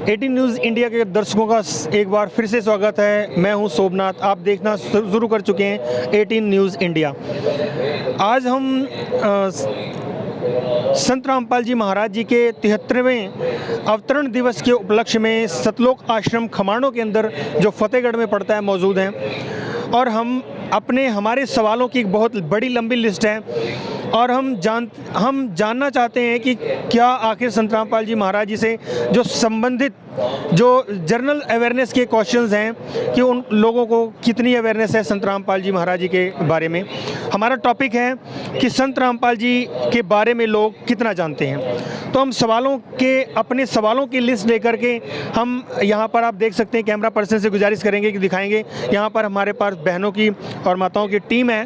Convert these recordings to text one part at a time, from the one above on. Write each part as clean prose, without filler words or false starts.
18 news India के दर्शकों का एक बार फिर से स्वागत है। मैं हूं शोभनाथ, आप देखना शुरू कर चुके हैं 18 न्यूज़ इंडिया। आज हम संत रामपाल जी महाराज जी के 73वें अवतरण दिवस के उपलक्ष्य में सतलोक आश्रम खमाणों के अंदर जो फतेहगढ़ में पड़ता है मौजूद हैं, और हम हमारे सवालों की एक बहुत बड़ी लंबी लिस्ट है और हम जानना चाहते हैं कि क्या आखिर संत रामपाल जी महाराज जी से जो संबंधित जो जनरल अवेयरनेस के क्वेश्चंस हैं कि उन लोगों को कितनी अवेयरनेस है संत रामपाल जी महाराज जी के बारे में। हमारा टॉपिक है कि संत रामपाल जी के बारे में लोग कितना जानते हैं। तो हम अपने सवालों की लिस्ट लेकर के हम यहाँ पर, आप देख सकते हैं, कैमरा पर्सन से गुजारिश करेंगे कि दिखाएंगे। यहाँ पर हमारे पास बहनों की और माताओं की टीम है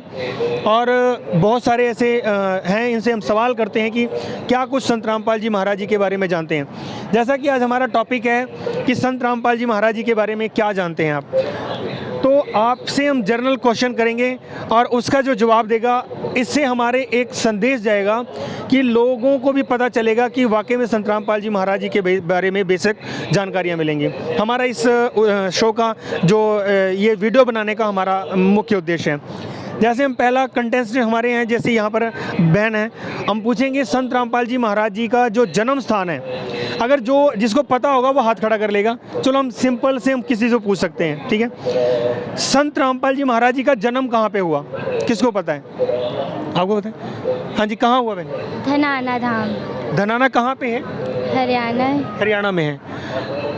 और बहुत सारे ऐसे हैं, इनसे हम सवाल करते हैं कि क्या कुछ संत रामपाल जी महाराज जी के बारे में जानते हैं। जैसा कि आज हमारा टॉपिक है कि संत रामपाल जी महाराज जी के बारे में क्या जानते हैं आप, तो आपसे हम जनरल क्वेश्चन करेंगे और उसका जो जवाब देगा, इससे हमारे एक संदेश जाएगा कि लोगों को भी पता चलेगा कि वाकई में संत रामपाल जी महाराज जी के बारे में बेसिक जानकारियाँ मिलेंगी। हमारा इस शो का जो ये वीडियो बनाने का हमारा मुख्य उद्देश्य है। जैसे हम पहला कंटेस्टेंट हमारे हैं, जैसे यहाँ पर बहन है, हम पूछेंगे संत रामपाल जी महाराज जी का जो जन्म स्थान है, अगर जिसको पता होगा वो हाथ खड़ा कर लेगा। चलो हम सिंपल से हम किसी से पूछ सकते हैं, ठीक है। संत रामपाल जी महाराज जी का जन्म कहाँ पे हुआ, किसको पता है? आपको पता है? हाँ जी, कहाँ हुआ बहन? धनाना धाम। धनाना कहाँ पे है? हरियाणा में है।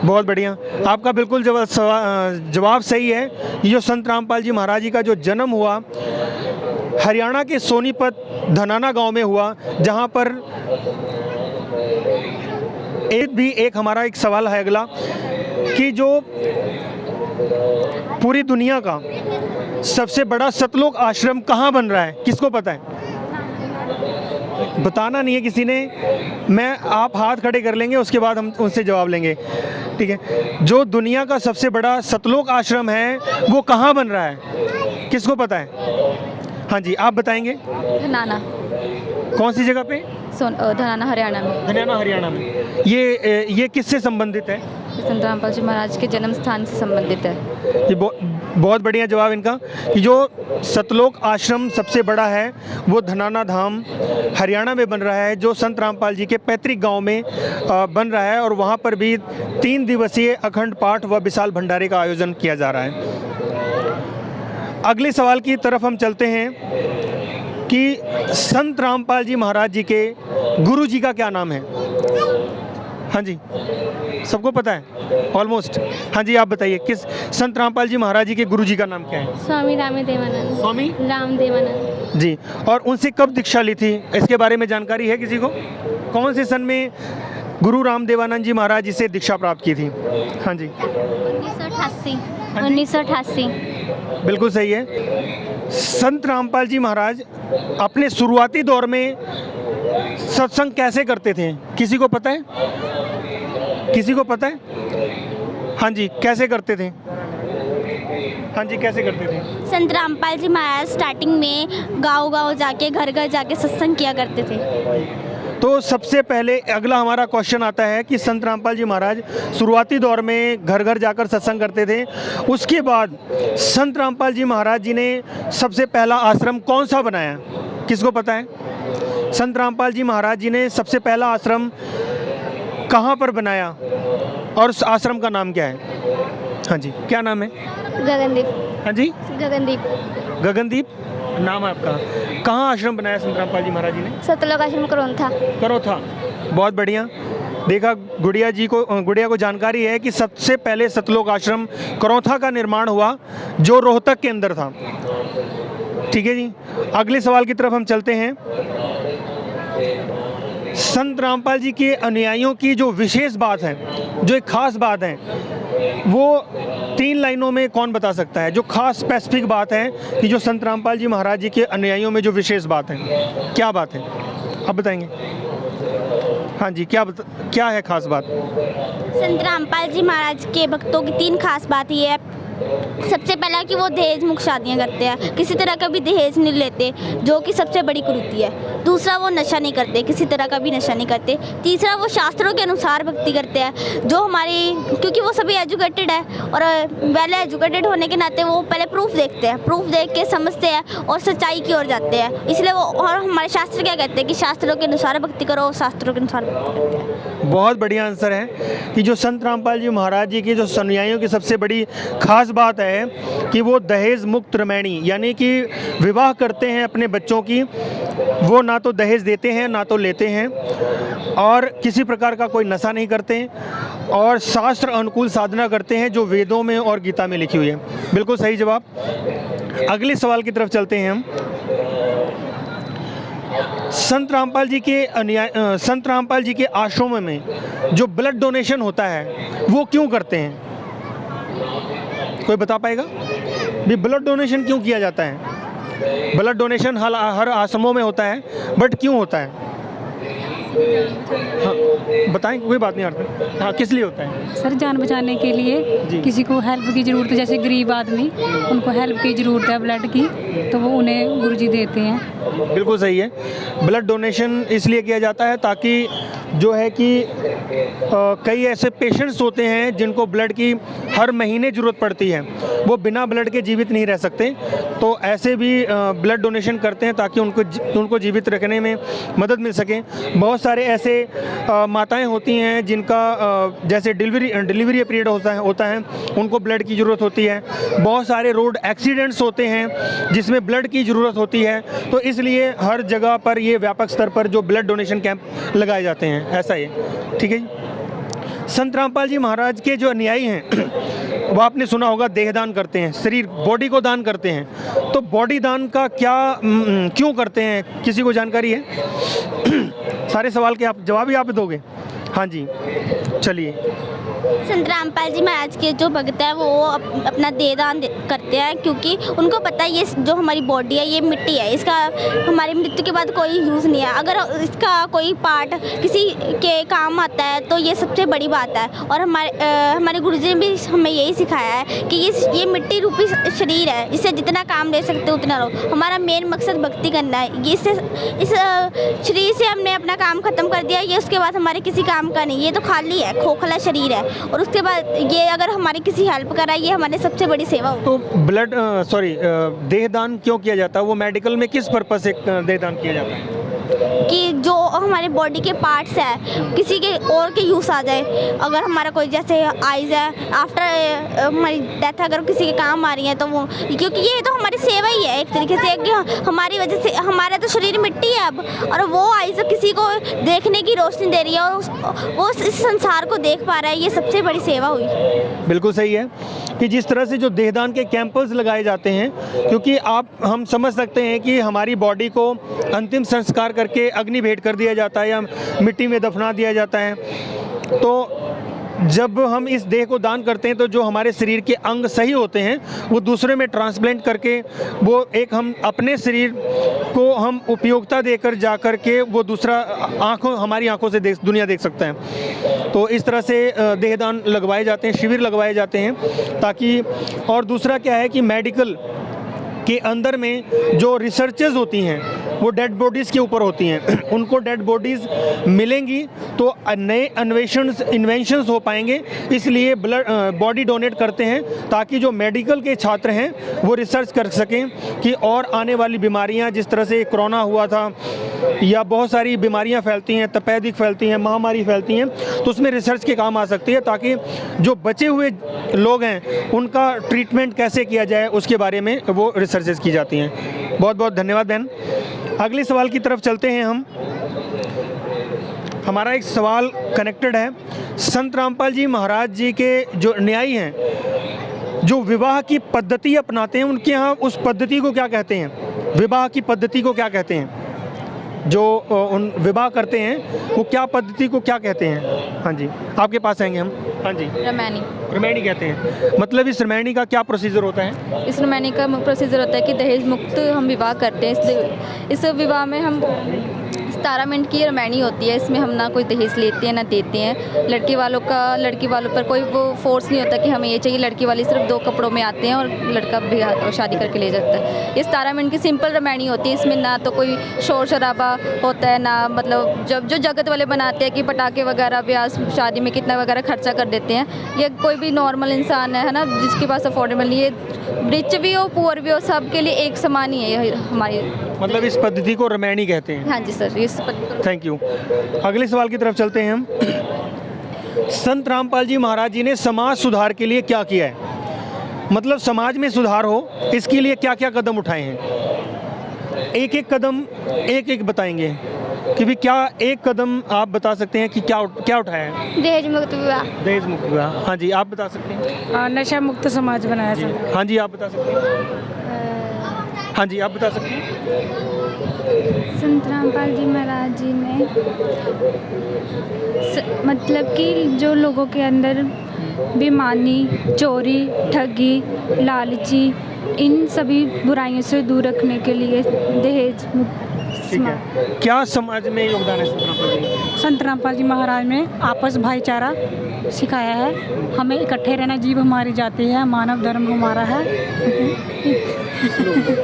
बहुत बढ़िया, आपका बिल्कुल जवाब सही है। ये जो संत रामपाल जी महाराज जी का जो जन्म हुआ हरियाणा के सोनीपत धनाना गांव में हुआ, जहां पर एक हमारा एक सवाल है अगला कि जो पूरी दुनिया का सबसे बड़ा सतलोक आश्रम कहाँ बन रहा है, किसको पता है? बताना नहीं है किसी ने, आप हाथ खड़े कर लेंगे, उसके बाद हम उनसे जवाब लेंगे, ठीक है। जो दुनिया का सबसे बड़ा सतलोक आश्रम है वो कहाँ बन रहा है, किसको पता है? हाँ जी, आप बताएंगे। धनाना। कौन सी जगह पे? धनाना हरियाणा में। धनाना हरियाणा में। ये किससे संबंधित है? संत रामपाल जी महाराज के जन्म स्थान से संबंधित है। ये बहुत बढ़िया जवाब इनका कि जो सतलोक आश्रम सबसे बड़ा है वो धनाना धाम हरियाणा में बन रहा है, जो संत रामपाल जी के पैतृक गांव में बन रहा है, और वहां पर भी 3 दिवसीय अखंड पाठ व विशाल भंडारे का आयोजन किया जा रहा है। अगले सवाल की तरफ हम चलते हैं कि संत रामपाल जी महाराज जी के गुरु जी का क्या नाम है? हाँ जी, सबको पता है ऑलमोस्ट। हाँ जी, आप बताइए, किस संत रामपाल जी महाराज जी के गुरु जी का नाम क्या है? स्वामी रामदेवानंद। स्वामी रामदेवानंद जी। और उनसे कब दीक्षा ली थी, इसके बारे में जानकारी है किसी को? कौन से सन में गुरु रामदेवानंद जी महाराज जी से दीक्षा प्राप्त की थी? हाँ जी, 1988। बिल्कुल सही है। संत रामपाल जी महाराज अपने शुरुआती दौर में सत्संग कैसे करते थे, किसी को पता है? किसी को पता है? हाँ जी, कैसे करते थे? हाँ जी, कैसे करते थे? संत रामपाल जी महाराज स्टार्टिंग में गांव-गांव जाके, घर-घर जाके सत्संग किया करते थे। तो सबसे पहले अगला हमारा क्वेश्चन आता है कि संत रामपाल जी महाराज शुरुआती दौर में घर घर जाकर सत्संग करते थे। उसके बाद संत रामपाल जी महाराज जी ने सबसे पहला आश्रम कौन सा बनाया, किसको पता है? संत रामपाल जी महाराज जी ने सबसे पहला आश्रम कहाँ पर बनाया और उस आश्रम का नाम क्या है? हाँ जी, क्या नाम है? गगनदीप। हाँ जी, गगनदीप। गगनदीप नाम है आपका। कहाँ आश्रम बनाया संत रामपाल जी महाराज जी ने? सतलोक आश्रम करोथा। बहुत बढ़िया, देखा, गुड़िया को जानकारी है कि सबसे पहले सतलोक आश्रम करोथा का निर्माण हुआ, जो रोहतक के अंदर था। ठीक है जी, अगले सवाल की तरफ हम चलते हैं। संत रामपाल जी के अनुयायियों की जो विशेष बात है, जो एक खास बात है, वो 3 लाइनों में कौन बता सकता है? जो खास स्पेसिफिक बात है कि जो संत रामपाल जी महाराज जी के अनुयायियों में जो विशेष बात है, क्या बात है, आप बताएंगे? हाँ जी, क्या है खास बात? संत रामपाल जी महाराज के भक्तों की 3 खास बात ये है। सबसे पहला कि वो दहेज मुक्त शादियाँ करते हैं, किसी तरह का भी दहेज नहीं लेते, जो कि सबसे बड़ी कुरीति है। दूसरा, वो नशा नहीं करते, किसी तरह का भी नशा नहीं करते। तीसरा, वो शास्त्रों के अनुसार भक्ति करते हैं, जो हमारी क्योंकि वो सभी एजुकेटेड है और वेल एजुकेटेड होने के नाते वो पहले प्रूफ देखते हैं, प्रूफ देख के समझते हैं और सच्चाई की ओर जाते हैं। इसलिए वो, और हमारे शास्त्र क्या कहते हैं कि शास्त्रों के अनुसार भक्ति करो, शास्त्रों के अनुसार भक्ति करते हैं। बहुत बढ़िया आंसर है कि जो संत रामपाल जी महाराज जी की जो अनुयायियों की सबसे बड़ी खास बात है कि वो दहेज मुक्त रमैणी, यानी कि विवाह करते हैं अपने बच्चों की, वो ना तो दहेज देते हैं ना तो लेते हैं और किसी प्रकार का कोई नशा नहीं करते हैं और शास्त्र अनुकूल साधना करते हैं जो वेदों में और गीता में लिखी हुई है। बिल्कुल सही जवाब। अगले सवाल की तरफ चलते हैं हम। संत रामपाल जी के आश्रम में जो ब्लड डोनेशन होता है वो क्यों करते हैं? कोई बता पाएगा भी ब्लड डोनेशन क्यों किया जाता है? ब्लड डोनेशन हर आश्रमों में होता है, बट क्यों होता है? हाँ बताएं, कोई बात नहीं आता। हाँ, किस लिए होता है? सर जान बचाने के लिए, किसी को हेल्प की ज़रूरत है, जैसे गरीब आदमी उनको हेल्प की ज़रूरत है ब्लड की, तो वो उन्हें गुरुजी देते हैं। बिल्कुल सही है। ब्लड डोनेशन इसलिए किया जाता है ताकि जो है कि कई ऐसे पेशेंट्स होते हैं जिनको ब्लड की हर महीने ज़रूरत पड़ती है, वो बिना ब्लड के जीवित नहीं रह सकते, तो ऐसे भी ब्लड डोनेशन करते हैं ताकि उनको जीवित रखने में मदद मिल सके। बहुत सारे ऐसे माताएं होती हैं जिनका जैसे डिलीवरी पीरियड होता है उनको ब्लड की ज़रूरत होती है। बहुत सारे रोड एक्सीडेंट्स होते हैं जिसमें ब्लड की ज़रूरत होती है, तो इसलिए हर जगह पर ये व्यापक स्तर पर जो ब्लड डोनेशन कैंप लगाए जाते हैं, ऐसा ही है। ठीक है जी। संत रामपाल जी महाराज के जो अनुयायी हैं वो आपने सुना होगा देहदान करते हैं, शरीर बॉडी को दान करते हैं। तो बॉडी दान का क्या क्यों करते हैं, किसी को जानकारी है? सारे सवाल के आप जवाब ही आप दोगे? हाँ जी, चलिए। संत रामपाल जी महाराज के जो भक्त हैं वो अपना देहदान करते हैं, क्योंकि उनको पता है ये जो हमारी बॉडी है ये मिट्टी है, इसका हमारी मृत्यु के बाद कोई यूज़ नहीं है। अगर इसका कोई पार्ट किसी के काम आता है तो ये सबसे बड़ी बात है। और हमारे गुरुजी ने भी हमें यही सिखाया है कि ये मिट्टी रूपी शरीर है, इससे जितना काम ले सकते हो उतना लो। हमारा मेन मकसद भक्ति करना है। इस शरीर से हमने अपना काम ख़त्म कर दिया, ये उसके बाद हमारे किसी काम का नहीं, ये तो खाली है, खोखला शरीर है। और उसके बाद ये अगर हमारी किसी हेल्प करा, ये हमारी सबसे बड़ी सेवा होगी। तो देहदान क्यों किया जाता है? वो मेडिकल में किस पर्पस से देहदान किया जाता है? कि जो हमारे बॉडी के पार्ट्स है किसी के और के यूज़ आ जाए। अगर हमारा कोई जैसे आइज़ है, आफ्टर हमारी डेथ अगर किसी के काम आ रही है तो वो, क्योंकि ये तो हमारी सेवा ही है एक तरीके से कि हमारी वजह से हमारा तो शरीर मिट्टी है अब, और वो आइज़ किसी को देखने की रोशनी दे रही है और वो इस संसार को देख पा रहा है, ये सबसे बड़ी सेवा हुई। बिल्कुल सही है कि जिस तरह से जो देहदान के कैंपस लगाए जाते हैं, क्योंकि हम समझ सकते हैं कि हमारी बॉडी को अंतिम संस्कार करके अग्नि भेंट कर दिया जाता है या मिट्टी में दफना दिया जाता है। तो जब हम इस देह को दान करते हैं तो जो हमारे शरीर के अंग सही होते हैं वो दूसरे में ट्रांसप्लांट करके वो एक हम अपने शरीर को हम उपयोगिता देकर जा कर के वो दूसरा हमारी आंखों से दुनिया देख सकते हैं। तो इस तरह से देहदान लगवाए जाते हैं, शिविर लगवाए जाते हैं ताकि। और दूसरा क्या है कि मेडिकल के अंदर में जो रिसर्चेज होती हैं वो डेड बॉडीज़ के ऊपर होती हैं, उनको डेड बॉडीज़ मिलेंगी तो नए इन्वेंशंस हो पाएंगे, इसलिए बॉडी डोनेट करते हैं ताकि जो मेडिकल के छात्र हैं वो रिसर्च कर सकें कि और आने वाली बीमारियां, जिस तरह से कोरोना हुआ था या बहुत सारी बीमारियां फैलती हैं, तपेदिक फैलती हैं, महामारी फैलती हैं, तो उसमें रिसर्च के काम आ सकती है ताकि जो बचे हुए लोग हैं उनका ट्रीटमेंट कैसे किया जाए उसके बारे में वो रिसर्चेज की जाती हैं। बहुत बहुत धन्यवाद बहन। अगले सवाल की तरफ चलते हैं हम। हमारा एक सवाल कनेक्टेड है। संत रामपाल जी महाराज जी के जो अनुयायी हैं जो विवाह की पद्धति अपनाते हैं, उनके यहाँ उस पद्धति को क्या कहते हैं? विवाह की पद्धति को क्या कहते हैं? जो उन विवाह करते हैं वो क्या पद्धति को क्या कहते हैं? हाँ जी, आपके पास आएंगे हम। हाँ जी, रमैनी कहते हैं। मतलब इस रमैनी का क्या प्रोसीजर होता है? इस रमैनी का प्रोसीजर होता है कि दहेज मुक्त हम विवाह करते हैं। इस विवाह में हम 17 मिनट की रामायणी होती है। इसमें हम ना कोई दहेज लेते हैं ना देते हैं। लड़की वालों पर कोई वो फोर्स नहीं होता कि हमें ये चाहिए। लड़की वाली सिर्फ 2 कपड़ों में आते हैं और लड़का भी शादी करके ले जाता है। ये 17 मिनट की सिंपल रामायणी होती है। इसमें ना तो कोई शोर शराबा होता है, ना मतलब जब जो जगत वाले बनाते हैं कि पटाखे वगैरह ब्याह शादी में कितना वगैरह खर्चा कर देते हैं। ये कोई भी नॉर्मल इंसान है ना, जिसके पास अफोर्डेबल नहीं है, रिच भी हो पुअर भी हो, सबके लिए एक समान ही है हमारी। मतलब इस पद्धति को रामायणी कहते हैं। हाँ जी सर, इस थैंक यू। अगले सवाल की तरफ चलते हैं हम। संत रामपाल जी महाराज जी ने समाज सुधार के लिए क्या किया है? मतलब समाज में सुधार हो इसके लिए क्या क्या कदम उठाए हैं? एक एक कदम एक एक बताएंगे कि भी क्या एक कदम आप बता सकते हैं कि क्या उठाया है? दहेज मुक्त विवाह। दहेज मुक्त विवाह, हाँ जी आप बता सकते हैं। नशा मुक्त समाज बनाया जी, हाँ जी आप बता सकते हैं। हाँ जी आप बता सकते हैं। संत रामपाल जी महाराज जी ने मतलब कि जो लोगों के अंदर बेईमानी, चोरी, ठगी, लालची, इन सभी बुराइयों से दूर रखने के लिए दहेज ठीक है, क्या समाज में योगदान है संत रामपाल जी? संत रामपाल जी महाराज ने आपस भाईचारा सिखाया है। हमें इकट्ठे रहना, जीव हमारी जाति है, मानव धर्म हमारा है।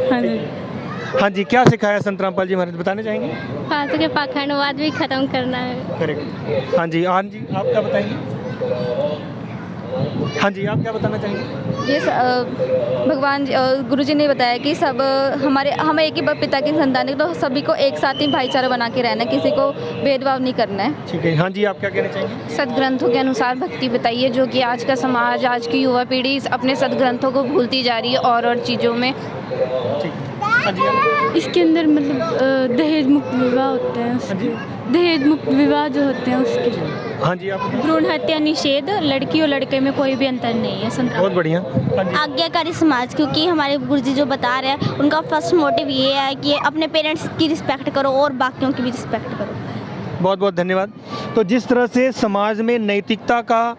हाँ जी। हाँ जी, क्या सिखाया संत रामपाल जी महाराज, बताने चाहेंगे? फालतू के पाखंडवाद भी खत्म करना है। करेक्ट। हाँ जी आप क्या बताएंगे? हाँ जी आप क्या बताना चाहेंगे? ये भगवान गुरुजी ने बताया कि सब हम एक ही पिता की संतान है, तो सभी को एक साथ ही भाईचारा बना के रहना है, किसी को भेदभाव नहीं करना है। ठीक है, हाँ जी आप क्या कहना चाहेंगे? सदग्रंथों के अनुसार भक्ति बताइए, जो कि आज का समाज, आज की युवा पीढ़ी अपने सदग्रंथों को भूलती जा रही है और चीज़ों में। ठीक है, हाँ जी आप। इसके अंदर मतलब दहेज मुक्त विवाह होते हैं। हाँ जी, दहेज मुक्त विवाह जो होते हैं उसके। हाँ जी आप। भ्रूण हत्या निषेध, लड़की और लड़के में कोई भी अंतर नहीं है। संत बहुत बढ़िया। हाँ जी। आज्ञाकारी समाज, क्योंकि हमारे गुरुजी जो बता रहे हैं उनका फर्स्ट मोटिव ये है कि अपने पेरेंट्स की रिस्पेक्ट करो और बाकियों की भी रिस्पेक्ट करो। बहुत बहुत धन्यवाद। तो जिस तरह से समाज में नैतिकता का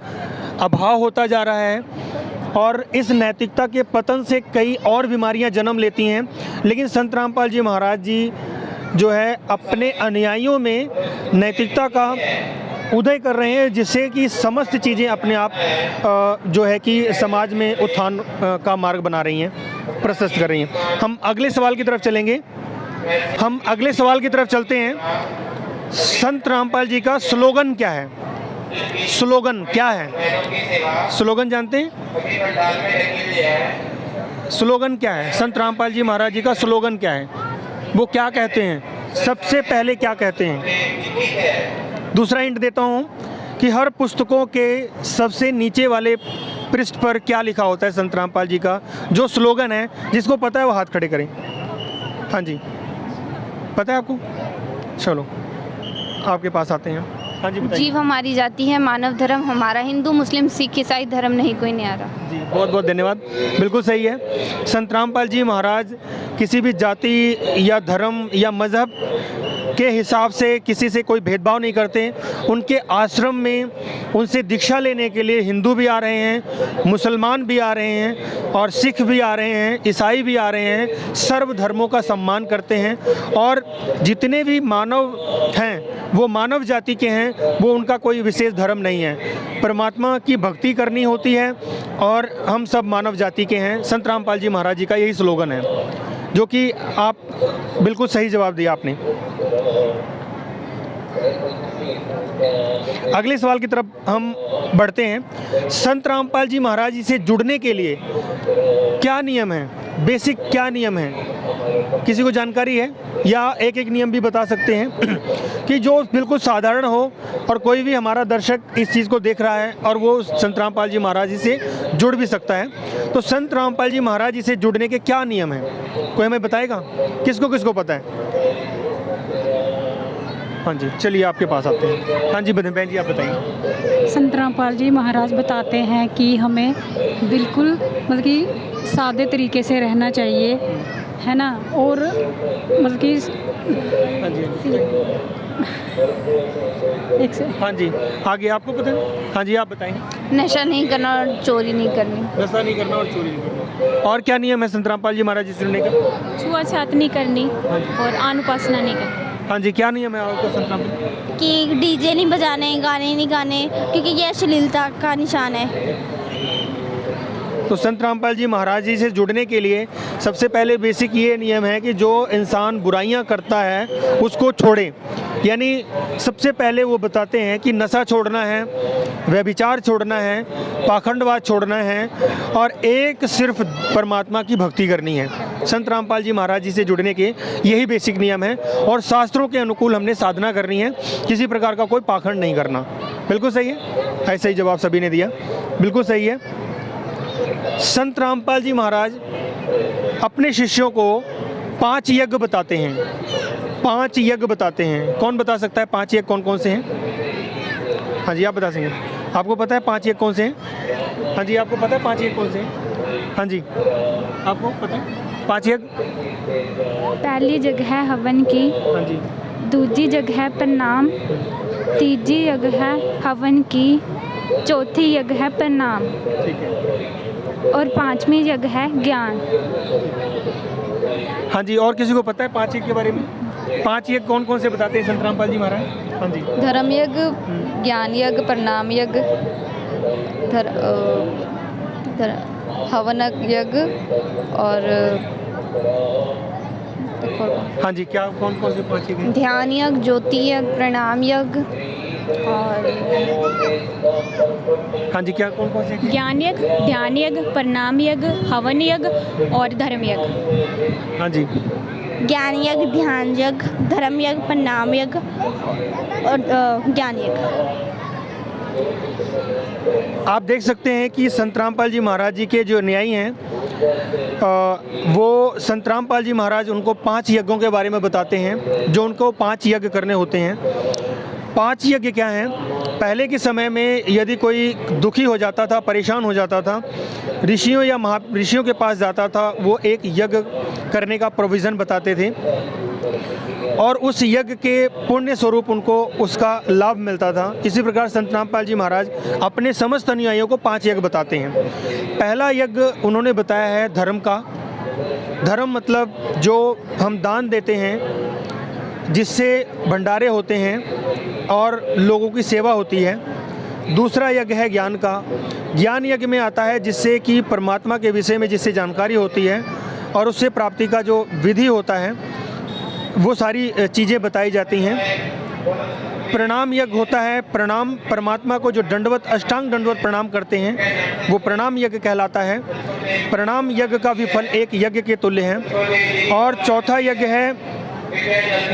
अभाव होता जा रहा है और इस नैतिकता के पतन से कई और बीमारियां जन्म लेती हैं, लेकिन संत रामपाल जी महाराज जी जो है अपने अनुयायियों में नैतिकता का उदय कर रहे हैं, जिससे कि समस्त चीज़ें अपने आप जो है कि समाज में उत्थान का मार्ग बना रही हैं, प्रशस्त कर रही हैं। हम अगले सवाल की तरफ चलेंगे। हम अगले सवाल की तरफ चलते हैं। संत रामपाल जी का स्लोगन क्या है? स्लोगन क्या है? स्लोगन जानते हैं? स्लोगन क्या है? संत रामपाल जी महाराज जी का स्लोगन क्या है? वो क्या कहते हैं? सबसे पहले क्या कहते हैं? दूसरा हिंट देता हूँ कि हर पुस्तकों के सबसे नीचे वाले पृष्ठ पर क्या लिखा होता है संत रामपाल जी का जो स्लोगन है? जिसको पता है वो हाथ खड़े करें। हाँ जी, पता है आपको? चलो आपके पास आते हैं। हाँ जी बताइए। जीव हमारी जाति है, मानव धर्म हमारा, हिंदू मुस्लिम सिख ईसाई धर्म नहीं कोई न्यारा। जी बहुत बहुत धन्यवाद, बिल्कुल सही है। संत रामपाल जी महाराज किसी भी जाति या धर्म या मज़हब के हिसाब से किसी से कोई भेदभाव नहीं करते। उनके आश्रम में उनसे दीक्षा लेने के लिए हिंदू भी आ रहे हैं, मुसलमान भी आ रहे हैं और सिख भी आ रहे हैं, ईसाई भी आ रहे हैं। सर्व धर्मों का सम्मान करते हैं और जितने भी मानव हैं वो मानव जाति के हैं, वो उनका कोई विशेष धर्म नहीं है। परमात्मा की भक्ति करनी होती है और हम सब मानव जाति के हैं। संत रामपाल जी महाराज जी का यही स्लोगन है, जो कि आप बिल्कुल सही जवाब दिया आपने। अगले सवाल की तरफ हम बढ़ते हैं। संत रामपाल जी महाराज जी से जुड़ने के लिए क्या नियम है? बेसिक क्या नियम है? किसी को जानकारी है या एक एक नियम भी बता सकते हैं कि जो बिल्कुल साधारण हो और कोई भी हमारा दर्शक इस चीज़ को देख रहा है और वो संत रामपाल जी महाराज जी से जुड़ भी सकता है। तो संत रामपाल जी महाराज जी से जुड़ने के क्या नियम हैं? कोई हमें बताएगा? किसको किसको पता है? हाँ जी, चलिए आपके पास आते हैं। हाँ जी बहन जी आप बताइए। संत रामपाल जी महाराज बताते हैं कि हमें बिल्कुल मतलब कि सादे तरीके से रहना चाहिए, है ना, और मतलब कि हाँ जी एक से हाँ जी आगे आपको पता है? हाँ जी आप बताएंगे। नशा नहीं करना और चोरी नहीं करनी। नशा नहीं करना और चोरी नहीं करना। और क्या नियम है संत रामपाल जी महाराज जी से जुड़ने का? छुआछूत नहीं करनी और आनुपासना नहीं करनी। हाँ जी, क्या नियम है आपका संत रामपाल? कि डीजे नहीं बजाने, गाने नहीं गाने, क्योंकि ये अश्लीलता का निशान है। तो संत रामपाल जी महाराज जी से जुड़ने के लिए सबसे पहले बेसिक ये नियम है कि जो इंसान बुराइयां करता है उसको छोड़े। यानी सबसे पहले वो बताते हैं कि नशा छोड़ना है, व्यभिचार छोड़ना है, पाखंडवाद छोड़ना है और एक सिर्फ परमात्मा की भक्ति करनी है। संत रामपाल जी महाराज जी से जुड़ने के यही बेसिक नियम है और शास्त्रों के अनुकूल हमने साधना करनी है, किसी प्रकार का कोई पाखंड नहीं करना। बिल्कुल सही है, ऐसा ही जवाब सभी ने दिया, बिल्कुल सही है। संत रामपाल जी महाराज अपने शिष्यों को 5 यज्ञ बताते हैं, 5 यज्ञ बताते हैं। कौन बता सकता है 5 यज्ञ कौन कौन से हैं? हाँ जी, आप बता सकेंगे। आपको पता है 5 यज्ञ कौन से हैं? हाँ जी, आपको पता है 5 यज्ञ कौन से हैं? हाँ जी, आपको पता है 5 यज्ञ? पहली जगह है हवन की, हाँ जी, दूसरी जगह है प्रणाम, तीसरी जगह है हवन की, चौथी जगह है प्रणाम ठीक है। और 5वीं जगह है ज्ञान। हाँ जी, और किसी को पता है 5 यज्ञ के बारे में? 5 यज्ञ कौन कौन से बताते हैं संत रामपाल जी महाराज? हाँ जी, धर्म यज्ञ, ज्ञान यज्ञ, प्रणाम यज्ञ, हवन यज्ञ और हाँ जी, क्या कौन कौन से 5 यज्ञ? ध्यान यज्ञ, ज्योति यज्ञ, प्रणाम यज्ञ और हाँ जी, क्या कौन कौन से यज्ञ? ज्ञान यज्ञ, ध्यान यज्ञ, प्रणाम यज्ञ, हवन यज्ञ और धर्म यज्ञ। हाँ जी, ज्ञान यज्ञ, ध्यान यज्ञ, धर्म यज्ञ, प्रणाम यज्ञ और ज्ञान यज्ञ। आप देख सकते हैं कि संत रामपाल जी महाराज जी के जो न्यायी हैं वो संत रामपाल जी महाराज उनको 5 यज्ञों के बारे में बताते हैं, जो उनको 5 यज्ञ करने होते हैं। 5 यज्ञ क्या हैं? पहले के समय में यदि कोई दुखी हो जाता था, परेशान हो जाता था, ऋषियों या ऋषियों के पास जाता था, वो एक यज्ञ करने का प्रोविज़न बताते थे और उस यज्ञ के पुण्य स्वरूप उनको उसका लाभ मिलता था। इसी प्रकार संत रामपाल जी महाराज अपने समस्त अनुयायियों को 5 यज्ञ बताते हैं। पहला यज्ञ उन्होंने बताया है धर्म का। धर्म मतलब जो हम दान देते हैं, जिससे भंडारे होते हैं और लोगों की सेवा होती है। दूसरा यज्ञ है ज्ञान का। ज्ञान यज्ञ में आता है जिससे कि परमात्मा के विषय में जिससे जानकारी होती है और उससे प्राप्ति का जो विधि होता है वो सारी चीज़ें बताई जाती हैं। प्रणाम यज्ञ होता है, प्रणाम परमात्मा को जो दंडवत अष्टांग दंडवत प्रणाम करते हैं वो प्रणाम यज्ञ कहलाता है। प्रणाम यज्ञ का भी फल एक यज्ञ के तुल्य है। और चौथा यज्ञ है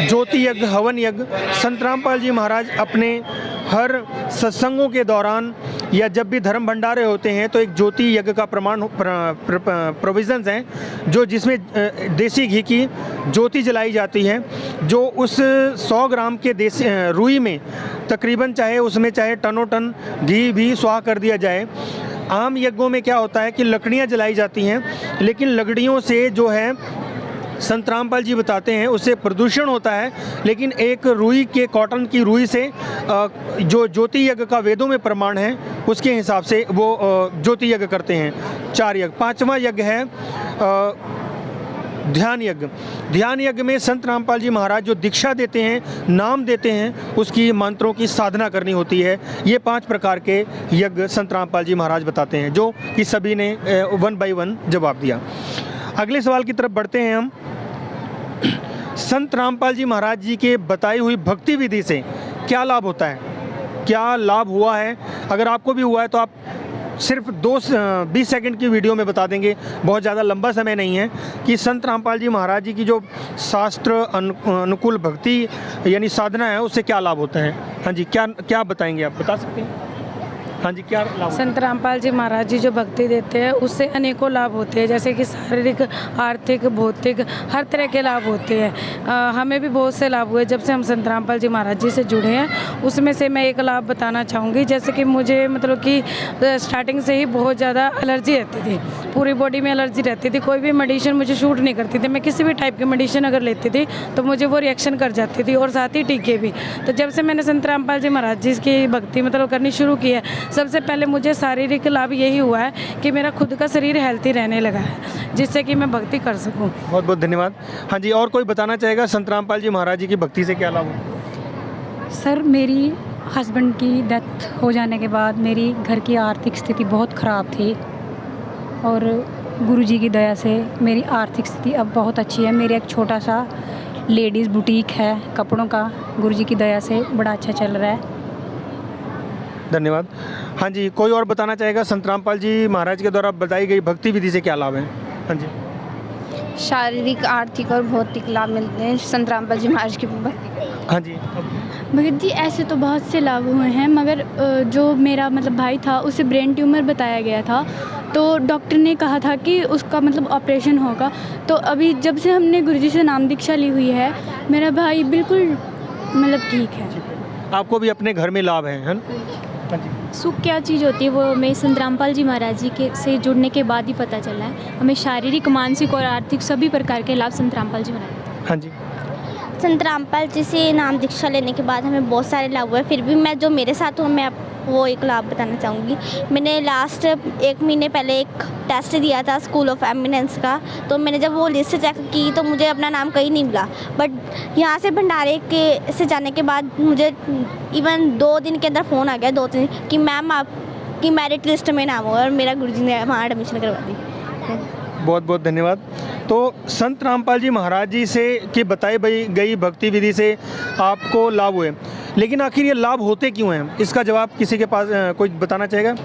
ज्योति यज्ञ, हवन यज्ञ। संत रामपाल जी महाराज अपने हर सत्संगों के दौरान या जब भी धर्म भंडारे होते हैं तो एक ज्योति यज्ञ का प्रोविज़न्स हैं, जो जिसमें देसी घी की ज्योति जलाई जाती है, जो उस 100 ग्राम के देसी रुई में तकरीबन चाहे टनों टन घी भी स्वाह कर दिया जाए। आम यज्ञों में क्या होता है कि लकड़ियाँ जलाई जाती हैं, लेकिन लकड़ियों से जो है संत रामपाल जी बताते हैं उससे प्रदूषण होता है, लेकिन एक रुई के कॉटन की रुई से जो ज्योति यज्ञ का वेदों में प्रमाण है उसके हिसाब से वो ज्योति यज्ञ करते हैं। 4 यज्ञ। 5वां यज्ञ है ध्यान यज्ञ। ध्यान यज्ञ में संत रामपाल जी महाराज जो दीक्षा देते हैं, नाम देते हैं, उसकी मंत्रों की साधना करनी होती है। ये 5 प्रकार के यज्ञ संत रामपाल जी महाराज बताते हैं, जो कि सभी ने 1 बाय 1 जवाब दिया। अगले सवाल की तरफ बढ़ते हैं हम। संत रामपाल जी महाराज जी के बताई हुई भक्ति विधि से क्या लाभ होता है? क्या लाभ हुआ है? अगर आपको भी हुआ है तो आप सिर्फ 20 सेकंड की वीडियो में बता देंगे, बहुत ज़्यादा लंबा समय नहीं है, कि संत रामपाल जी महाराज जी की जो शास्त्र अनुकूल भक्ति यानी साधना है उससे क्या लाभ होता है। हाँ जी, क्या बताएंगे आप? बता सकते हैं? हाँ जी, क्या लाभ? संत रामपाल जी महाराज जी जो भक्ति देते हैं उससे अनेकों लाभ होते हैं, जैसे कि शारीरिक, आर्थिक, भौतिक, हर तरह के लाभ होते हैं। हमें भी बहुत से लाभ हुए जब से हम संत रामपाल जी महाराज जी से जुड़े हैं। उसमें से मैं एक लाभ बताना चाहूँगी, जैसे कि मुझे मतलब कि स्टार्टिंग से ही बहुत ज़्यादा एलर्जी रहती थी, पूरी बॉडी में एलर्जी रहती थी। कोई भी मेडिसिन मुझे शूट नहीं करती थी। मैं किसी भी टाइप की मेडिसिन अगर लेती थी तो मुझे वो रिएक्शन कर जाती थी, और साथ ही टीके भी। तो जब से मैंने संत रामपाल जी महाराज जी की भक्ति मतलब करनी शुरू की है, सबसे पहले मुझे शारीरिक लाभ यही हुआ है कि मेरा खुद का शरीर हेल्थी रहने लगा है, जिससे कि मैं भक्ति कर सकूं। बहुत बहुत धन्यवाद। हाँ जी, और कोई बताना चाहेगा संत रामपाल जी महाराज जी की भक्ति से क्या लाभ हो? सर, मेरी हस्बैंड की डेथ हो जाने के बाद मेरी घर की आर्थिक स्थिति बहुत ख़राब थी और गुरुजी की दया से मेरी आर्थिक स्थिति अब बहुत अच्छी है। मेरा एक छोटा सा लेडीज़ बुटीक है कपड़ों का, गुरुजी की दया से बड़ा अच्छा चल रहा है। धन्यवाद। हाँ जी, कोई और बताना चाहेगा संत रामपाल जी महाराज के द्वारा बताई गई भक्ति विधि से क्या लाभ है? हाँ जी। शारीरिक, आर्थिक और भौतिक लाभ मिलते हैं संत रामपाल जी महाराज की भक्ति। हाँ जी। भगत जी, ऐसे तो बहुत से लाभ हुए हैं, मगर जो मेरा मतलब भाई था उसे ब्रेन ट्यूमर बताया गया था, तो डॉक्टर ने कहा था कि उसका मतलब ऑपरेशन होगा। तो अभी जब से हमने गुरुजी से नाम दीक्षा ली हुई है, मेरा भाई बिल्कुल मतलब ठीक है। आपको भी अपने घर में लाभ है ना? हाँ जी। सुख क्या चीज़ होती है वो हमें संत रामपाल जी महाराज जी के से जुड़ने के बाद ही पता चला है। हमें शारीरिक, मानसिक और आर्थिक सभी प्रकार के लाभ संत रामपाल जी महाराज। हाँ जी। संत रामपाल जी से नाम दीक्षा लेने के बाद हमें बहुत सारे लाभ हुए, फिर भी मैं जो मेरे साथ हूँ मैं वो एक लाभ बताना चाहूँगी। मैंने लास्ट 1 महीने पहले एक टेस्ट दिया था स्कूल ऑफ एमिनेंस का, तो मैंने जब वो लिस्ट चेक की तो मुझे अपना नाम कहीं नहीं मिला, बट यहाँ से भंडारे के से जाने के बाद मुझे इवन 2 दिन के अंदर फ़ोन आ गया, 2-3 कि मैम आपकी मेरिट लिस्ट में नाम हो, और मेरा गुरुजी ने वहाँ एडमिशन करवा दी। बहुत बहुत धन्यवाद। तो संत रामपाल जी महाराज जी से की बताई गई भक्ति विधि से आपको लाभ हुए, लेकिन आखिर ये लाभ होते क्यों हैं? इसका जवाब किसी के पास कोई बताना चाहेगा?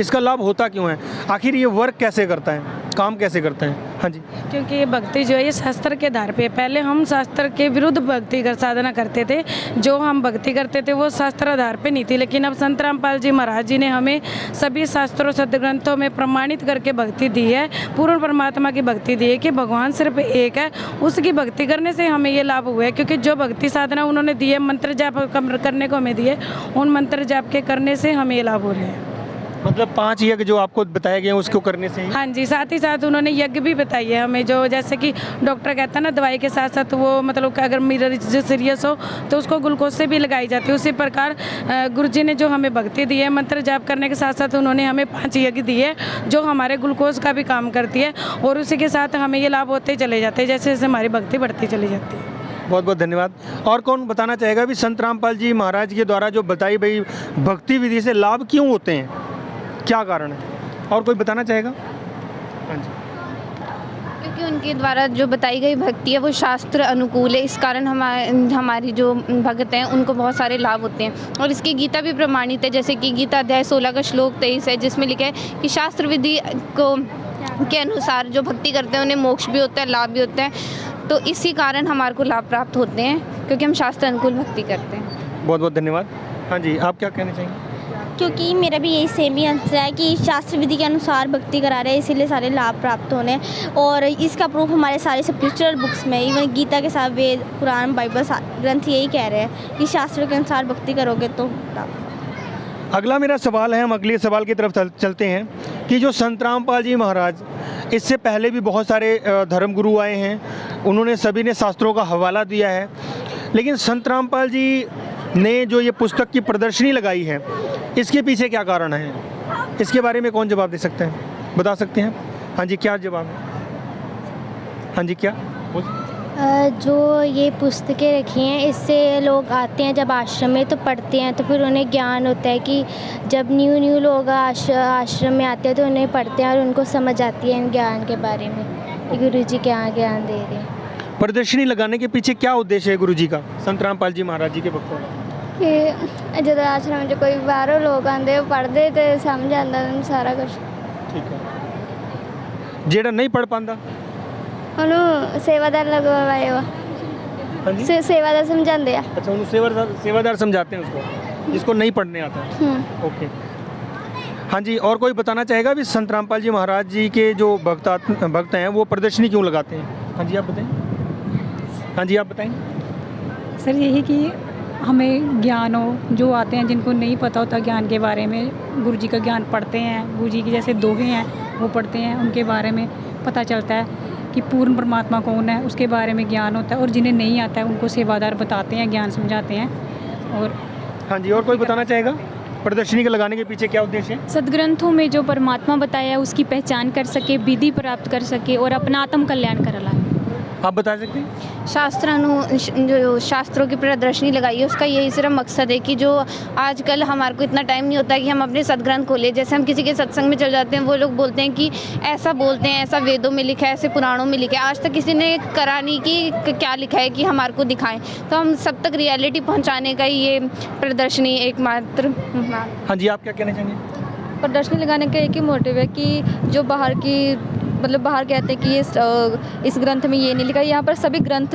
इसका लाभ होता क्यों है? आखिर ये वर्क कैसे करता है, काम कैसे करता है? हाँ जी। क्योंकि ये भक्ति जो है ये शास्त्र के आधार पे, पहले हम शास्त्र के विरुद्ध भक्ति कर साधना करते थे, जो हम भक्ति करते थे वो शास्त्र आधार पे नहीं थी, लेकिन अब संत रामपाल जी महाराज जी ने हमें सभी शास्त्रों सदग्रंथों में प्रमाणित करके भक्ति दी है, पूर्ण परमात्मा की भक्ति दी है कि भगवान सिर्फ एक है, उसकी भक्ति करने से हमें ये लाभ हुआ है। क्योंकि जो भक्ति साधना उन्होंने दी है, मंत्र जाप करने को हमें दिए, उन मंत्र जाप के करने से हमें ये लाभ हो रहे हैं। मतलब 5 यज्ञ जो आपको बताए गए हैं उसको करने से ही? हाँ जी, साथ ही साथ उन्होंने यज्ञ भी बताई है हमें, जो जैसे कि डॉक्टर कहता है ना दवाई के साथ साथ वो मतलब कि अगर मरीज सीरियस हो तो उसको ग्लूकोज से भी लगाई जाती है, उसी प्रकार गुरुजी ने जो हमें भक्ति दी है, मंत्र जाप करने के साथ साथ उन्होंने हमें 5 यज्ञ दिए जो हमारे ग्लूकोज का भी काम करती है, और उसी के साथ हमें ये लाभ होते चले जाते हैं जैसे जैसे हमारी भक्ति बढ़ती चली जाती है। बहुत बहुत धन्यवाद। और कौन बताना चाहेगा भी संत रामपाल जी महाराज के द्वारा जो बताई गई भक्ति विधि से लाभ क्यों होते हैं, क्या कारण है? और कोई बताना चाहेगा? हाँ जी। क्योंकि उनके द्वारा जो बताई गई भक्ति है वो शास्त्र अनुकूल है, इस कारण हमारी जो भक्त हैं उनको बहुत सारे लाभ होते हैं। और इसकी गीता भी प्रमाणित है, जैसे कि गीता अध्याय 16 का श्लोक 23 है, जिसमें लिखा है कि शास्त्र विधि के अनुसार जो भक्ति करते हैं उन्हें मोक्ष भी होता है, लाभ भी होता है। तो इसी कारण हमारे को लाभ प्राप्त होते हैं क्योंकि हम शास्त्र अनुकूल भक्ति करते हैं। बहुत बहुत धन्यवाद। हाँ जी, आप क्या कहना चाहेंगे? क्योंकि मेरा भी यही सेम ही आंसर है कि शास्त्र विधि के अनुसार भक्ति करा रहे हैं, इसीलिए सारे लाभ प्राप्त होने, और इसका प्रूफ हमारे सारे स्पिरिचुअल बुक्स में, इवन गीता के साथ वेद, कुरान, बाइबल ग्रंथ यही कह रहे हैं कि शास्त्र के अनुसार भक्ति करोगे तो लाभ। अगला मेरा सवाल है, हम अगले सवाल की तरफ चलते हैं कि जो संत रामपाल जी महाराज, इससे पहले भी बहुत सारे धर्मगुरु आए हैं, उन्होंने सभी ने शास्त्रों का हवाला दिया है, लेकिन संत रामपाल जी ने जो ये पुस्तक की प्रदर्शनी लगाई है, इसके पीछे क्या कारण है? इसके बारे में कौन जवाब दे सकते हैं, बता सकते हैं? हाँ जी, क्या जवाब है? हाँ जी, क्या? जो ये पुस्तकें रखी हैं इससे लोग आते हैं जब आश्रम में तो पढ़ते हैं, तो फिर उन्हें ज्ञान होता है कि जब न्यू लोग आश्रम में आते हैं तो उन्हें पढ़ते हैं और उनको समझ आती है इन ज्ञान के बारे में कि गुरुजी क्या ज्ञान दे रहे हैं। प्रदर्शनी लगाने के पीछे क्या उद्देश्य है गुरुजी का, संत रामपाल जी महाराज जी के भक्तों का? कि जब आश्रम में जो कोई बाहरों लोग आते वो पढ़ते तो समझ आता उन्हें सारा कुछ। ठीक है। जेड़ा नहीं पढ़ पाता उन्होंने सेवादार लगवाए हो। हाँ जी? सेवादार समझाते हैं। अच्छा, उन्हें सेवादार समझाते हैं उसको, जिसको नहीं पढ़ने आता है। ओके। हाँ जी, और कोई बताना चाहेगा भी संत रामपाल जी महाराज जी के जो भक्त हैं वो प्रदर्शनी क्यों लगाते हैं? हाँ जी, आप बताएं। हाँ जी, आप बताएं। सर, यही कि हमें ज्ञान हो, जो आते हैं जिनको नहीं पता होता ज्ञान के बारे में, गुरुजी का ज्ञान पढ़ते हैं, गुरुजी की जैसे दोहे हैं वो पढ़ते हैं, उनके बारे में पता चलता है कि पूर्ण परमात्मा कौन है, उसके बारे में ज्ञान होता है, और जिन्हें नहीं आता है उनको सेवादार बताते हैं, ज्ञान समझाते हैं। और हाँ जी, और कोई बताना चाहेगा? प्रदर्शनी के लगाने के पीछे क्या उद्देश्य है? सदग्रंथों में जो परमात्मा बताया है उसकी पहचान कर सके, विधि प्राप्त कर सके और अपना आत्म कल्याण कर लाए। आप बता सकते हैं? जो शास्त्रों की प्रदर्शनी लगाई है उसका यही सिर्फ मकसद है कि जो आजकल हमारे को इतना टाइम नहीं होता है कि हम अपने सदग्रंथ खोलें। जैसे हम किसी के सत्संग में चल जाते हैं, वो लोग बोलते हैं कि ऐसा बोलते हैं, ऐसा वेदों में लिखा है, ऐसे पुराणों में लिखा है। आज तक किसी ने करा नहीं कि क्या लिखा है कि हमारे को दिखाएं। तो हम सब तक रियलिटी पहुँचाने का ही ये प्रदर्शनी एकमात्र। हाँ जी, आप क्या कहना चाहेंगे? प्रदर्शनी लगाने का एक ही मोटिव है कि जो बाहर की मतलब बाहर कहते हैं कि ये इस ग्रंथ में ये नहीं लिखा, यहाँ पर सभी ग्रंथ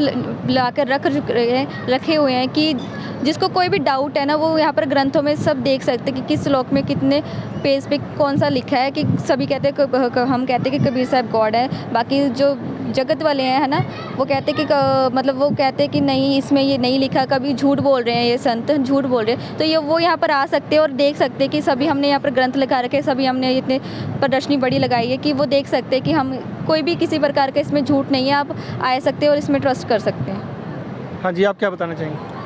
लाकर रखे हुए हैं कि जिसको कोई भी डाउट है ना वो यहाँ पर ग्रंथों में सब देख सकते हैं कि किस श्लोक में कितने पेज पे कौन सा लिखा है। कि सभी कहते हैं, हम कहते हैं कि कबीर साहब गॉड है, बाकी जो जगत वाले हैं है ना वो कहते हैं कि मतलब वो कहते हैं कि नहीं इसमें ये नहीं लिखा, कभी झूठ बोल रहे हैं, ये संत झूठ बोल रहे हैं। तो ये वो यहाँ पर आ सकते हैं और देख सकते हैं कि सभी हमने यहाँ पर ग्रंथ लगा रखे, सभी हमने इतने प्रदर्शनी बड़ी लगाई है कि वो देख सकते हैं कि हम कोई भी किसी प्रकार का इसमें झूठ नहीं है, आप आ सकते हैं और इसमें ट्रस्ट कर सकते हैं। हाँ जी, आप क्या बताना चाहेंगे?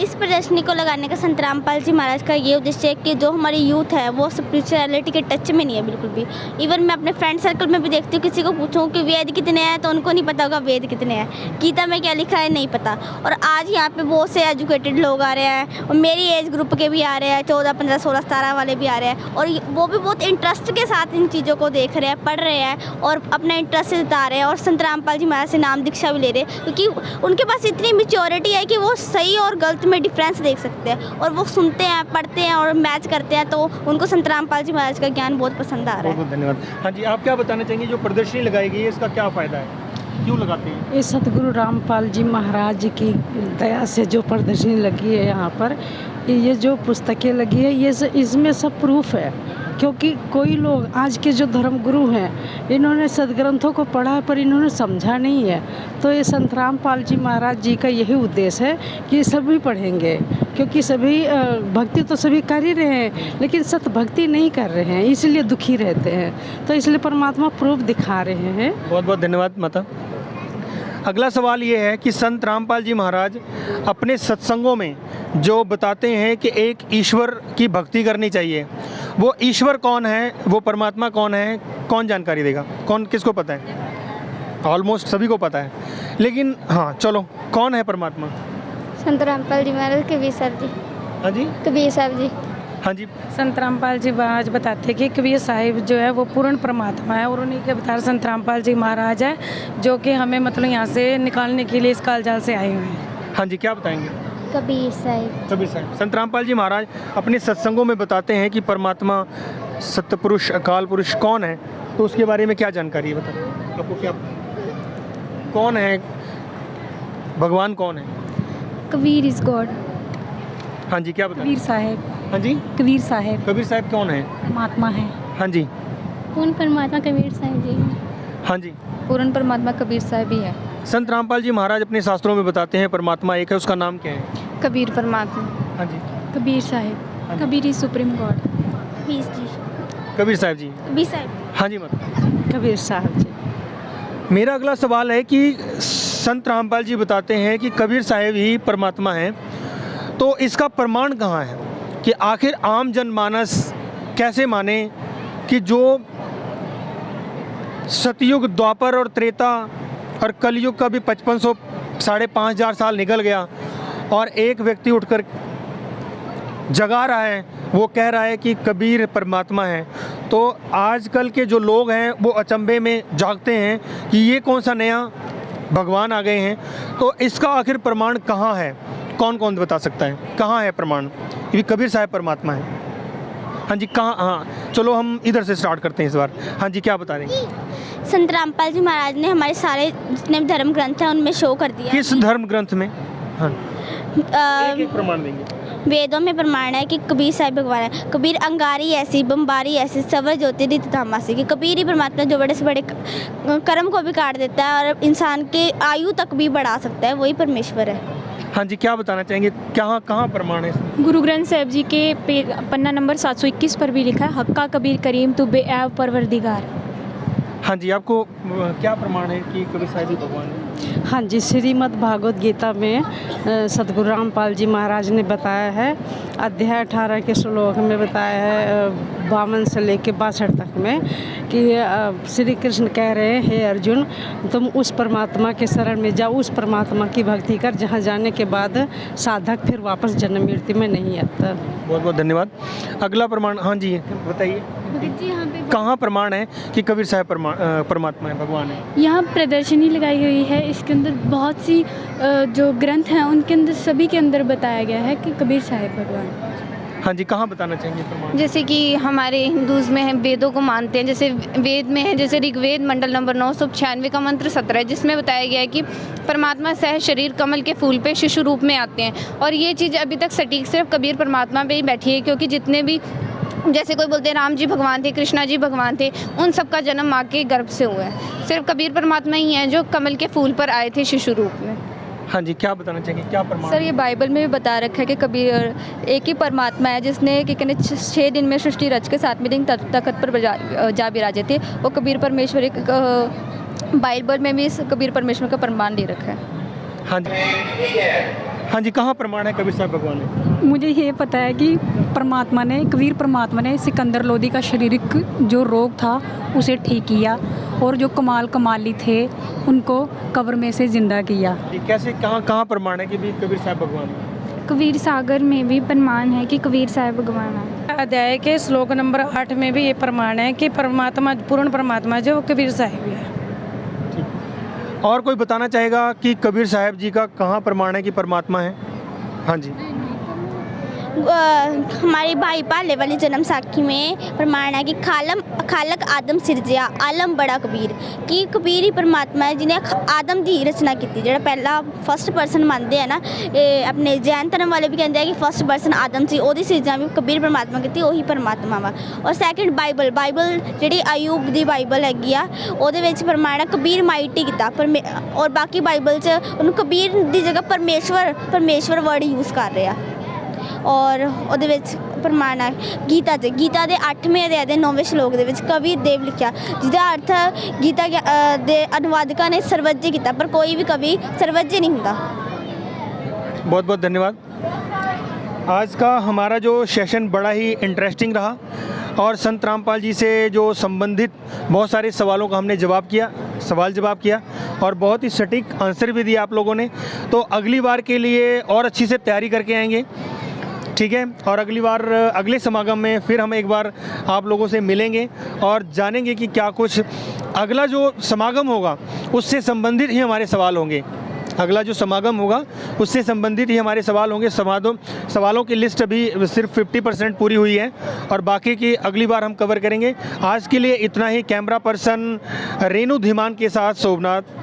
इस प्रदर्शनी को लगाने का संत रामपाल जी महाराज का ये उद्देश्य है कि जो हमारी यूथ है वो स्पिरिचुअलिटी के टच में नहीं है बिल्कुल भी। इवन मैं अपने फ्रेंड सर्कल में भी देखती हूँ, किसी को पूछूं कि वेद कितने हैं तो उनको नहीं पता होगा वेद कितने हैं, गीता में क्या लिखा है नहीं पता। और आज यहाँ पे बहुत से एजुकेटेड लोग आ रहे हैं और मेरी एज ग्रुप के भी आ रहे हैं, 14, 15, 16, 17 वाले भी आ रहे हैं और वो भी बहुत इंटरेस्ट के साथ इन चीज़ों को देख रहे हैं, पढ़ रहे हैं और अपना इंटरेस्ट जता रहे हैं और संत रामपाल जी महाराज से नाम दीक्षा भी ले रहे हैं, क्योंकि उनके पास इतनी मैच्योरिटी है कि वो सही और गलत में डिफरेंस देख सकते हैं और वो सुनते हैं, पढ़ते हैं और मैच करते हैं। तो उनको संत रामपाल जी महाराज का ज्ञान बहुत पसंद आ रहा है। बहुत धन्यवाद। हाँ जी, आप क्या बताना चाहेंगे जो प्रदर्शनी लगाई गई है इसका क्या फ़ायदा है, क्यों लगाते हैं? ये सतगुरु रामपाल जी महाराज की दया से जो प्रदर्शनी लगी है यहाँ पर, ये जो पुस्तकें लगी है ये इसमें सब प्रूफ है। क्योंकि कोई लोग आज के जो धर्मगुरु हैं इन्होंने सदग्रंथों को पढ़ा है पर इन्होंने समझा नहीं है। तो ये संत रामपाल जी महाराज जी का यही उद्देश्य है कि सभी पढ़ेंगे, क्योंकि सभी भक्ति तो सभी कर ही रहे हैं लेकिन सत भक्ति नहीं कर रहे हैं, इसलिए दुखी रहते हैं। तो इसलिए परमात्मा प्रूफ दिखा रहे हैं। बहुत बहुत धन्यवाद माता। अगला सवाल ये है कि संत रामपाल जी महाराज अपने सत्संगों में जो बताते हैं कि एक ईश्वर की भक्ति करनी चाहिए, वो ईश्वर कौन है, वो परमात्मा कौन है, कौन जानकारी देगा? कौन, किसको पता है? ऑलमोस्ट सभी को पता है, लेकिन हाँ चलो, कौन है परमात्मा? संत रामपाल जी महाराज, कबीर साहब जी। हाँ जी, कबीर साहब जी। हाँ जी। संत रामपाल जी महाराज बताते हैं कि कबीर साहिब जो है वो पूर्ण परमात्मा है और उन्हीं के अवतार संत रामपाल जी महाराज है, जो कि हमें मतलब यहाँ से निकालने के लिए इस कालजाल से आए हुए हैं। हाँ जी, क्या बताएंगे? कबीर साहिब। कबीर साहिब। संत रामपाल जी महाराज अपने सत्संगों में बताते हैं कि परमात्मा, सत्यपुरुष, अकाल पुरुष कौन है, तो उसके बारे में क्या जानकारी है? बताइए आपको, क्या कौन है, भगवान कौन है? Kabir is God. हाँ जी, क्या बताएं? कबीर साहब। हाँ जी, कबीर साहब कबीर साहब कौन है? परमात्मा है। हाँ जी। पूर्ण परमात्मा कबीर साहिब जी। हाँ जी। पूर्ण परमात्मा कबीर साहब ही है। संत रामपाल जी महाराज अपने शास्त्रों में बताते हैं परमात्मा एक है, उसका नाम क्या है? कबीर परमात्मा। हाँ जी। Kabir Sahib. Kabir is supreme God. Kabir ji. Kabir Sahab ji. Kabir साहब। हाँ जी मत। कबीर साहब जी। मेरा अगला सवाल है कि संत रामपाल जी बताते हैं कि कबीर साहब ही परमात्मा हैं, तो इसका प्रमाण कहाँ है कि आखिर आम जनमानस कैसे माने कि जो सतयुग, द्वापर और त्रेता और कलयुग का भी 5500 5,500 साल निकल गया और एक व्यक्ति उठकर जगा रहा है, वो कह रहा है कि कबीर परमात्मा है। तो आजकल के जो लोग हैं वो अचंभे में जागते हैं कि ये कौन सा नया भगवान आ गए हैं। तो इसका आखिर प्रमाण कहाँ है? कौन कौन बता सकता है कहाँ है प्रमाण कि कबीर साहब परमात्मा है? हाँ जी, कहाँ? हाँ चलो हम इधर से स्टार्ट करते हैं इस बार। हाँ जी, क्या बता देंगे? संत रामपाल जी महाराज ने हमारे सारे जितने भी धर्म ग्रंथ हैं उनमें शो कर दिया। किस धर्म ग्रंथ में? हाँ, एक एक प्रमाण देंगे। वेदों में प्रमाण है कि कबीर साहिब भगवान है। कबीर अंगारी ऐसी, बम्बारी ऐसी, सवर ज्योति धामासी की। कबीर ही परमात्मा जो बड़े से बड़े कर्म को भी काट देता है और इंसान के आयु तक भी बढ़ा सकता है, वही परमेश्वर है। हाँ जी, क्या बताना चाहेंगे, कहाँ कहाँ प्रमाण है? गुरु ग्रंथ साहिब जी के पन्ना नंबर 721 पर भी लिखा है, हक्का कबीर करीम तू बेऐब परवरदिगार। हाँ जी, आपको क्या प्रमाण है कि कबीर साहिब ही भगवान है? हाँ जी, श्रीमद् भागवत गीता में सतगुरु रामपाल जी महाराज ने बताया है, अध्याय 18 के श्लोक में बताया है 52 से लेकर 62 तक में कि श्री कृष्ण कह रहे हैं, हे अर्जुन, तुम उस परमात्मा के शरण में जाओ, उस परमात्मा की भक्ति कर जहाँ जाने के बाद साधक फिर वापस जन्म मृत्यु में नहीं आता। बहुत बहुत धन्यवाद। अगला प्रमाण, हाँ जी बताइए, जी यहाँ पे कहाँ प्रमाण है कि कबीर साहब परमात्मा है, भगवान है? यहाँ प्रदर्शनी लगाई हुई है, इसके अंदर बहुत सी जो ग्रंथ हैं उनके अंदर सभी के अंदर बताया गया है कि कबीर साहिब भगवान। हाँ जी, कहाँ बताना चाहेंगे प्रमाण? जैसे कि हमारे हिंदूज़ में है, वेदों को मानते हैं, जैसे वेद में है, जैसे ऋग्वेद मंडल नंबर 996 का मंत्र 17 जिसमें बताया गया है कि परमात्मा सह शरीर कमल के फूल पे शिशु रूप में आते हैं। और ये चीज़ अभी तक सटीक सिर्फ कबीर परमात्मा पे ही बैठी है, क्योंकि जितने भी जैसे कोई बोलते हैं राम जी भगवान थे, कृष्णा जी भगवान थे, उन सब का जन्म माँ के गर्भ से हुआ है। सिर्फ कबीर परमात्मा ही हैं जो कमल के फूल पर आए थे शिशु रूप में। हाँ जी, क्या बताना चाहेंगे, क्या प्रमाण? सर, ये बाइबल में भी बता रखा है कि कबीर एक ही परमात्मा है जिसने कि कहने 6 दिन में सृष्टि रच के 7वें दिन तख्त पर जा विराजे थे। वो कबीर परमेश्वर एक बाइबल में भी इस कबीर परमेश्वर का प्रमाण दे रखा है। हाँ जी, हाँ जी, कहाँ प्रमाण है कबीर साहब भगवान है? मुझे ये पता है कि कबीर परमात्मा ने सिकंदर लोदी का शारीरिक जो रोग था उसे ठीक किया, और जो कमाली थे उनको कब्र में से जिंदा किया। कैसे, कहाँ प्रमाण है कि भी कबीर साहब भगवान है? कबीर सागर में भी प्रमाण है कि कबीर साहिब भगवान है। अध्याय के श्लोक नंबर 8 में भी ये प्रमाण है कि परमात्मा, पूर्ण परमात्मा जो कबीर साहिब है। और कोई बताना चाहेगा कि कबीर साहब जी का कहाँ प्रमाण है कि परमात्मा है? हाँ जी, हमारी भाई पाले वाली जन्म साखी में प्रमाण है कि खालक आदम सिरजिया आलम बड़ा कबीर, कि कबीर ही परमात्मा है जिन्हें आदम की रचना की, जो पहला फर्स्ट पर्सन मानते हैं ना, अपने जैन धर्म वाले भी कहते हैं कि फर्स्ट पर्सन आदम से ओदी सिरजा भी कबीर परमात्मा की, वही परमात्मा वा। और सैकेंड बाइबल जी अयूब की बाइबल हैगी आ, वो प्रमाण है कबीर माइटी किया, और बाकी बाइबल च उन्होंने कबीर की जगह परमेश्वर वर्ड यूज़ कर रहे हैं। और ਉਹਦੇ ਵਿੱਚ प्रमाण है गीता के 8वें अध्याय के 9वें श्लोक के कबीर देव लिखा, जिसका अर्थ गीता के अनुवादकों ने सर्वज्ञ किया, पर कोई भी कवि सर्वज्ञ नहीं होता। बहुत बहुत धन्यवाद। आज का हमारा जो सेशन बड़ा ही इंटरेस्टिंग रहा, और संत रामपाल जी से जो संबंधित बहुत सारे सवालों का हमने सवाल जवाब किया, और बहुत ही सटीक आंसर भी दिए आप लोगों ने। तो अगली बार के लिए और अच्छी से तैयारी करके आएंगे, ठीक है? और अगली बार अगले समागम में फिर हम एक बार आप लोगों से मिलेंगे और जानेंगे कि क्या कुछ अगला जो समागम होगा उससे संबंधित ही हमारे सवाल होंगे। अगला जो समागम होगा उससे संबंधित ही हमारे सवाल होंगे। सवालों की लिस्ट अभी सिर्फ 50% पूरी हुई है, और बाकी की अगली बार हम कवर करेंगे। आज के लिए इतना ही। कैमरा पर्सन रेनू धीमान के साथ सोमनाथ।